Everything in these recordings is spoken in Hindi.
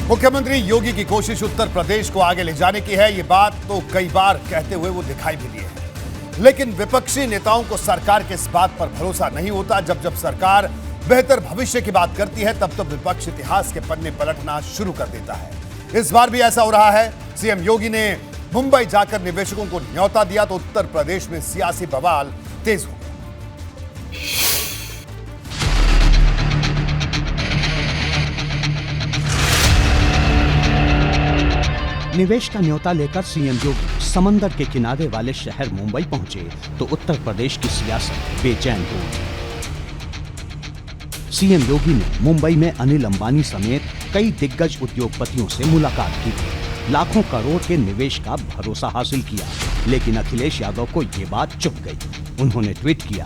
मुख्यमंत्री योगी की कोशिश उत्तर प्रदेश को आगे ले जाने की है। ये बात तो कई बार कहते हुए वो दिखाई भी दिए हैं, लेकिन विपक्षी नेताओं को सरकार के इस बात पर भरोसा नहीं होता। जब जब सरकार बेहतर भविष्य की बात करती है, तब तब विपक्ष इतिहास के पन्ने पलटना शुरू कर देता है। इस बार भी ऐसा हो रहा है। सीएम योगी ने मुंबई जाकर निवेशकों को न्योता दिया तो उत्तर प्रदेश में सियासी बवाल तेज हो गया। निवेश का न्योता लेकर सीएम योगी समंदर के किनारे वाले शहर मुंबई पहुंचे तो उत्तर प्रदेश की सियासत बेचैन हो गई। सीएम योगी ने मुंबई में अनिल अंबानी समेत कई दिग्गज उद्योगपतियों से मुलाकात की थी, लाखों करोड़ के निवेश का भरोसा हासिल किया, लेकिन अखिलेश यादव को ये बात चुभ गई। उन्होंने ट्वीट किया,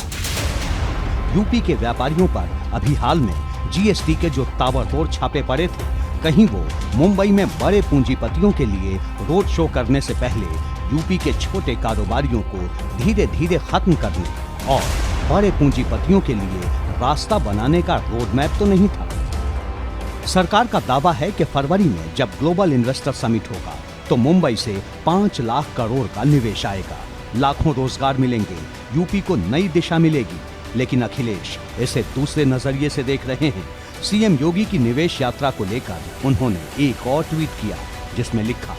यूपी के व्यापारियों पर अभी हाल में जीएसटी के जो ताबड़तोड़ छापे पड़े थे, कहीं वो मुंबई में बड़े पूंजीपतियों के लिए रोड शो करने से पहले यूपी के छोटे कारोबारियों को धीरे धीरे खत्म करने और बड़े पूंजीपतियों के लिए रास्ता बनाने का रोड मैप तो नहीं था। सरकार का दावा है कि फरवरी में जब ग्लोबल इन्वेस्टर समिट होगा तो मुंबई से 5 लाख करोड़ का निवेश आएगा, लाखों रोजगार मिलेंगे, यूपी को नई दिशा मिलेगी। लेकिन अखिलेश इसे दूसरे नजरिए से देख रहे हैं। सीएम योगी की निवेश यात्रा को लेकर उन्होंने एक और ट्वीट किया, जिसमें लिखा,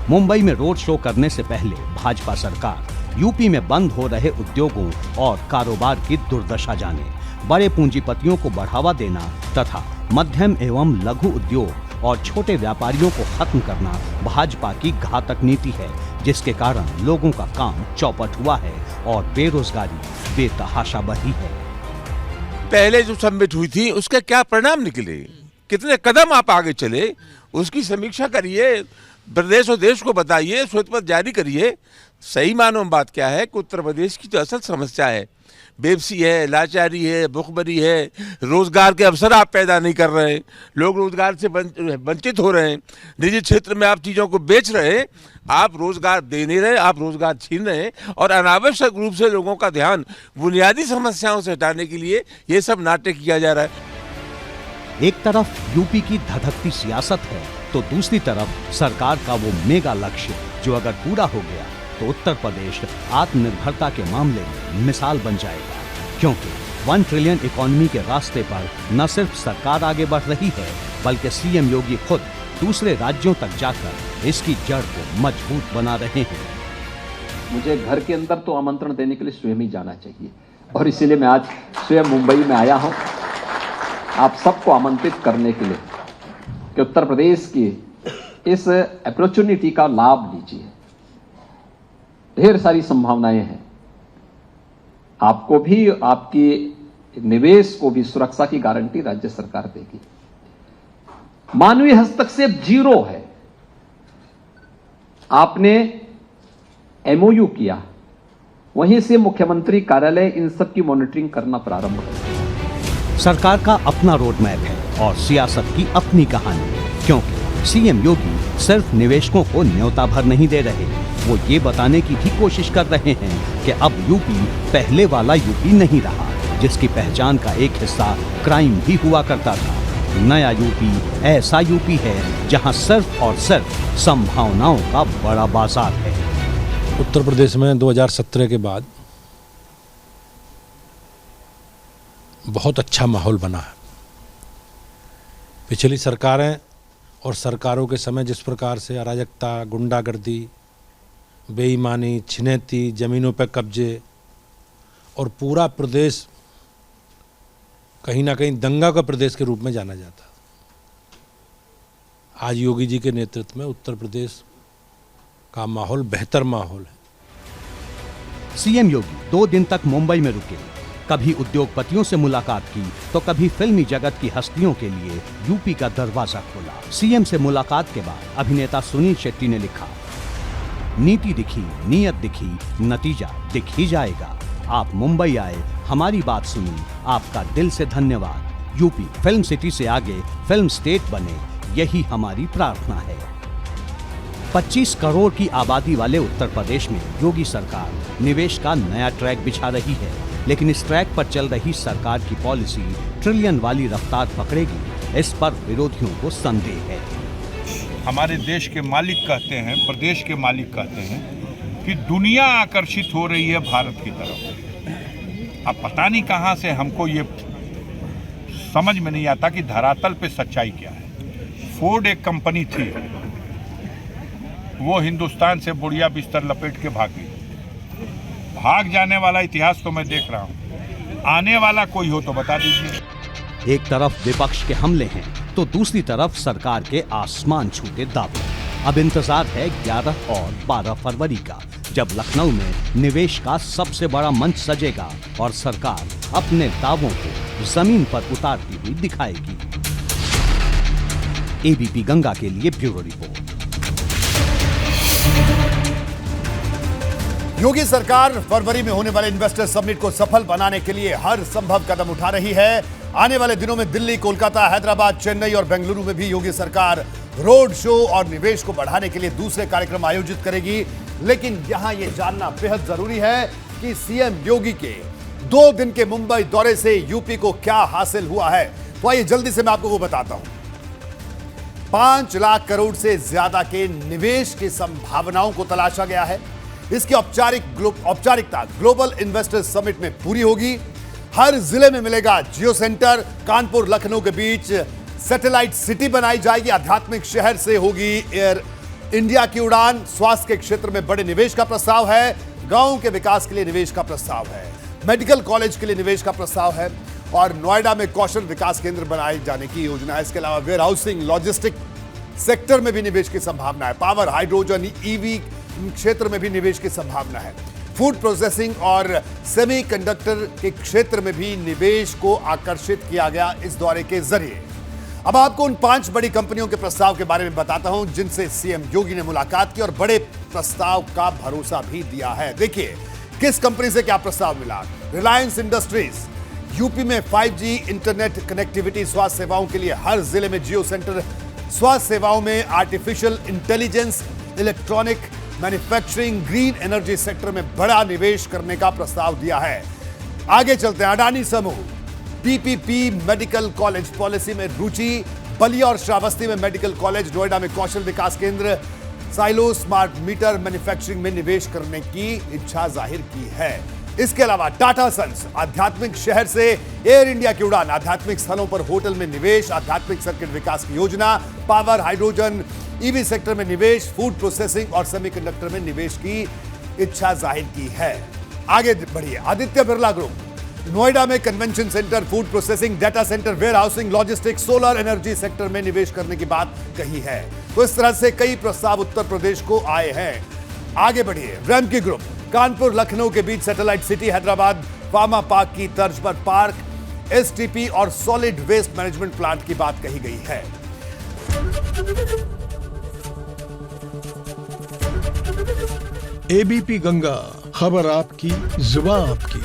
मुंबई में रोड शो करने से पहले भाजपा सरकार यूपी में बंद हो रहे उद्योगों और कारोबार की दुर्दशा जाने, बड़े पूंजीपतियों को बढ़ावा देना तथा मध्यम एवं लघु उद्योग और छोटे व्यापारियों को खत्म करना भाजपा की घातक नीति है, जिसके कारण लोगों का काम चौपट हुआ है और बेरोजगारी बेतहाशा बढ़ी है। पहले जो समिट हुई थी उसके क्या परिणाम निकले, कितने कदम आप आगे चले, उसकी समीक्षा करिए, प्रदेश और देश को बताइए, श्वेत पत्र जारी करिए। सही मानो बात क्या है कि उत्तर प्रदेश की जो असल समस्या है, बेबसी है, लाचारी है, भुखमरी है, रोजगार के अवसर आप पैदा नहीं कर रहे हैं, लोग रोजगार से वंचित हो रहे हैं, निजी क्षेत्र में आप चीज़ों को बेच रहे हैं, आप रोजगार दे नहीं रहे, आप रोजगार छीन रहे हैं और अनावश्यक रूप से लोगों का ध्यान बुनियादी समस्याओं से हटाने के लिए ये सब नाटक किया जा रहा है। एक तरफ यूपी की धधकती सियासत है तो दूसरी तरफ सरकार का वो मेगा लक्ष्य जो अगर पूरा हो गया तो उत्तर प्रदेश आत्मनिर्भरता के मामले में मिसाल बन जाएगा, क्योंकि 1 ट्रिलियन इकोनॉमी के रास्ते पर न सिर्फ सरकार आगे बढ़ रही है, बल्कि सीएम योगी खुद दूसरे राज्यों तक जाकर इसकी जड़ को मजबूत बना रहे हैं। मुझे घर के अंदर तो आमंत्रण देने के लिए स्वयं ही जाना चाहिए और इसीलिए मैं आज स्वयं मुंबई में आया हूं आप सबको आमंत्रित करने के लिए कि उत्तर प्रदेश की इस अपॉर्चुनिटी का लाभ लीजिए। ढेर सारी संभावनाएं हैं, आपको भी, आपकी निवेश को भी सुरक्षा की गारंटी राज्य सरकार देगी। मानवीय हस्तक्षेप 0 है। आपने एमओयू किया, वहीं से मुख्यमंत्री कार्यालय इन सब की मॉनिटरिंग करना प्रारंभ कर। सरकार का अपना रोड मैप है और सियासत की अपनी कहानी, क्योंकि सीएम योगी सिर्फ निवेशकों को न्योता भर नहीं दे रहे, वो ये बताने की भी कोशिश कर रहे हैं कि अब यूपी पहले वाला यूपी नहीं रहा, जिसकी पहचान का एक हिस्सा क्राइम भी हुआ करता था। नया यूपी ऐसा यूपी है जहां सिर्फ और सिर्फ संभावनाओं का बड़ा बाजार है। उत्तर प्रदेश में 2017 के बाद बहुत अच्छा माहौल बना है। पिछली सरकारें और सरकारों के समय जिस प्रकार से अराजकता, गुंडागर्दी, बेईमानी, छिनैती, जमीनों पर कब्जे और पूरा प्रदेश कहीं ना कहीं दंगा का प्रदेश के रूप में जाना जाता, आज योगी जी के नेतृत्व में उत्तर प्रदेश का माहौल बेहतर माहौल है। सीएम योगी 2 दिन तक मुंबई में रुके, कभी उद्योगपतियों से मुलाकात की तो कभी फिल्मी जगत की हस्तियों के लिए यूपी का दरवाजा खोला। सीएम से मुलाकात के बाद अभिनेता सुनील शेट्टी ने लिखा, नीति दिखी, नीयत दिखी, नतीजा दिख ही जाएगा। आप मुंबई आए, हमारी बात सुनी, आपका दिल से धन्यवाद। यूपी फिल्म सिटी से आगे फिल्म स्टेट बने, यही हमारी प्रार्थना है। 25 करोड़ की आबादी वाले उत्तर प्रदेश में योगी सरकार निवेश का नया ट्रैक बिछा रही है, लेकिन इस ट्रैक पर चल रही सरकार की पॉलिसी ट्रिलियन वाली रफ्तार पकड़ेगी इस पर विरोधियों को संदेह है। हमारे देश के मालिक कहते हैं, प्रदेश के मालिक कहते हैं कि दुनिया आकर्षित हो रही है भारत की तरफ। अब पता नहीं कहां से हमको ये समझ में नहीं आता कि धरातल पे सच्चाई क्या है। फोर्ड एक कंपनी थी, वो हिंदुस्तान से बुढ़िया बिस्तर लपेट के भागी। भाग जाने वाला इतिहास तो मैं देख रहा हूं, आने वाला कोई हो तो बता दीजिए। एक तरफ विपक्ष के हमले हैं तो दूसरी तरफ सरकार के आसमान छूते दावे। अब इंतजार है 11 और 12 फरवरी का, जब लखनऊ में निवेश का सबसे बड़ा मंच सजेगा और सरकार अपने दावों को जमीन पर उतारती हुई दिखाएगी। एबीपी गंगा के लिए ब्यूरो रिपोर्ट। योगी सरकार फरवरी में होने वाले इन्वेस्टर समिट को सफल बनाने के लिए हर संभव कदम उठा रही है। आने वाले दिनों में दिल्ली, कोलकाता, हैदराबाद, चेन्नई और बेंगलुरु में भी योगी सरकार रोड शो और निवेश को बढ़ाने के लिए दूसरे कार्यक्रम आयोजित करेगी। लेकिन यहां यह जानना बेहद जरूरी है कि सीएम योगी के 2 दिन के मुंबई दौरे से यूपी को क्या हासिल हुआ है। तो आइए जल्दी से मैं आपको वो बताता हूं। 5 लाख करोड़ से ज्यादा के निवेश की संभावनाओं को तलाशा गया है। इसकी औपचारिकता ग्लोबल इन्वेस्टर्स समिट में पूरी होगी। हर जिले में मिलेगा जियो सेंटर। कानपुर लखनऊ के बीच सैटेलाइट सिटी बनाई जाएगी। आध्यात्मिक शहर से होगी एयर इंडिया की उड़ान। स्वास्थ्य के क्षेत्र में बड़े निवेश का प्रस्ताव है। गांव के विकास के लिए निवेश का प्रस्ताव है। मेडिकल कॉलेज के लिए निवेश का प्रस्ताव है और नोएडा में कौशल विकास केंद्र बनाए जाने की योजना है। इसके अलावा वेयर हाउसिंग, लॉजिस्टिक सेक्टर में भी निवेश की संभावना है। पावर, हाइड्रोजन, ईवी क्षेत्र में भी निवेश की संभावना है। फूड प्रोसेसिंग और सेमीकंडक्टर के क्षेत्र में भी निवेश को आकर्षित किया गया इस दौरे के जरिए। अब आपको उन 5 बड़ी कंपनियों के प्रस्ताव के बारे में बताता हूं जिनसे सीएम योगी ने मुलाकात की और बड़े प्रस्ताव का भरोसा भी दिया है। देखिए किस कंपनी से क्या प्रस्ताव मिला। रिलायंस इंडस्ट्रीज, यूपी में 5G इंटरनेट कनेक्टिविटी, स्वास्थ्य सेवाओं के लिए हर जिले में जियो सेंटर, स्वास्थ्य सेवाओं में artificial intelligence, electronic manufacturing, green energy sector में बड़ा निवेश करने का प्रस्ताव दिया है। आगे चलते हैं। अडानी समूह, पीपीपी मेडिकल कॉलेज पॉलिसी में रुचि, बलिया और श्रावस्ती में मेडिकल कॉलेज, नोएडा में कौशल विकास केंद्र, साइलो स्मार्ट मीटर मैन्युफैक्चरिंग में निवेश करने की इच्छा जाहिर की है। इसके अलावा टाटा सन्स, आध्यात्मिक शहर से एयर इंडिया की उड़ान, आध्यात्मिक स्थलों पर होटल में निवेश, आध्यात्मिक सर्किट विकास की योजना, पावर, हाइड्रोजन, ईवी सेक्टर में निवेश, फूड प्रोसेसिंग और सेमीकंडक्टर में निवेश की इच्छा जाहिर की है। आगे बढ़िए। आदित्य बिरला ग्रुप, नोएडा में convention centre, food processing, data centre, warehousing, logistics, solar energy sector में निवेश करने की बात कही है। तो इस तरह से कई प्रस्ताव उत्तर प्रदेश को आए हैं। आगे बढ़िए। रैमकी ग्रुप, कानपुर लखनऊ के बीच satellite city, Hyderabad pharma park की तर्ज पर पार्क, एसटीपी और सॉलिड वेस्ट मैनेजमेंट प्लांट की बात कही गई है। एबीपी गंगा, खबर आपकी, जुबान आपकी।